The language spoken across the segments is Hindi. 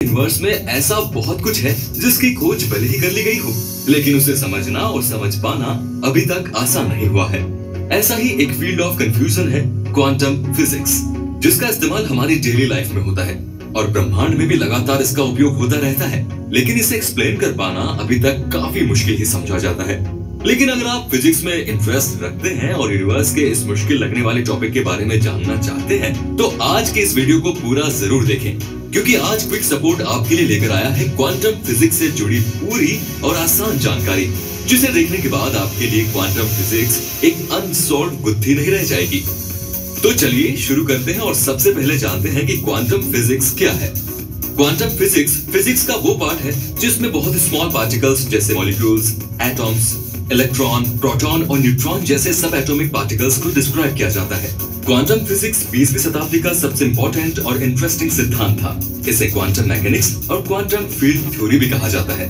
यूनिवर्स में ऐसा बहुत कुछ है जिसकी खोज भले ही कर ली गई हो, लेकिन उसे समझना और समझ पाना अभी तक आसान नहीं हुआ है। ऐसा ही एक फील्ड ऑफ कंफ्यूजन है क्वांटम फिजिक्स, जिसका इस्तेमाल हमारी डेली लाइफ में होता है और ब्रह्मांड में भी लगातार इसका उपयोग होता रहता है, लेकिन इसे एक्सप्लेन कर पाना अभी तक काफी मुश्किल ही समझा जाता है। लेकिन अगर आप फिजिक्स में इंटरेस्ट रखते हैं और यूनिवर्स के इस मुश्किल लगने वाले टॉपिक के बारे में जानना चाहते हैं, तो आज के इस वीडियो को पूरा जरूर देखें, क्योंकि आज क्विक सपोर्ट आपके लिए लेकर आया है क्वांटम फिजिक्स से जुड़ी पूरी और आसान जानकारी, जिसे देखने के बाद आपके लिए क्वांटम फिजिक्स एक अनसॉल्व्ड बुद्धि नहीं रह जाएगी। तो चलिए शुरू करते हैं और सबसे पहले जानते हैं कि क्वांटम फिजिक्स क्या है। क्वांटम फिजिक्स फिजिक्स का वो पार्ट है जिसमें बहुत स्मॉल पार्टिकल्स जैसे मॉलिक्यूल्स, एटॉम्स, इलेक्ट्रॉन, प्रोटॉन और न्यूट्रॉन जैसे सब एटॉमिक पार्टिकल्स को डिस्क्राइब किया जाता है। क्वांटम फिजिक्स 20वीं शताब्दी का सबसे इंपॉर्टेंट और इंटरेस्टिंग सिद्धांत था। इसे क्वांटम मैकेनिक्स और क्वांटम फील्ड थ्योरी भी कहा जाता है।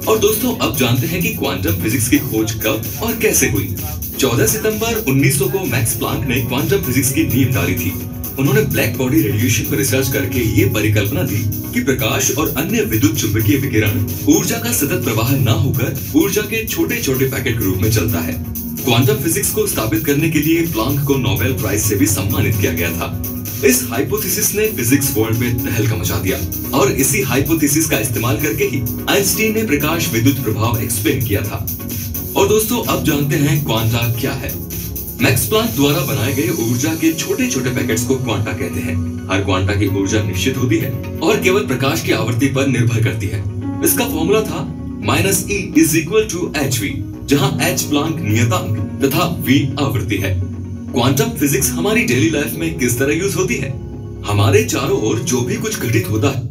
और दोस्तों, अब जानते हैं कि क्वांटम फिजिक्स की खोज कब और कैसे हुई। 14 सितंबर 1900 को मैक्स प्लांक ने क्वांटम फिजिक्स की नींव डाली थी। उन्होंने ब्लैक बॉडी रेडिएशन पर रिसर्च करके ये परिकल्पना दी कि प्रकाश और अन्य विद्युत चुंबकीय विकिरण ऊर्जा का सतत प्रवाह न होकर ऊर्जा के छोटे छोटे पैकेट के रूप में चलता है। क्वांटम फिजिक्स को स्थापित करने के लिए प्लांक को नोबेल प्राइज से भी सम्मानित किया गया था। इस हाइपोथेसिस ने फिजिक्स वर्ल्ड में तहलका मचा दिया और इसी हाइपोथेसिस का इस्तेमाल करके ही आइंस्टीन ने प्रकाश विद्युत प्रभाव एक्सप्लेन किया था। और दोस्तों, अब जानते हैं क्वांटा क्या है। मैक्स प्लांक द्वारा बनाए गए ऊर्जा के छोटे छोटे पैकेट्स को क्वांटा कहते हैं। हर क्वांटा की ऊर्जा निश्चित होती है और केवल प्रकाश की आवृत्ति पर निर्भर करती है। इसका फॉर्मूला था -E = hv, जहां h प्लांक नियतांक तथा v आवृत्ति है। क्वांटम फिजिक्स हमारी डेली लाइफ में किस तरह यूज होती है? हमारे चारों ओर जो भी कुछ घटित होता है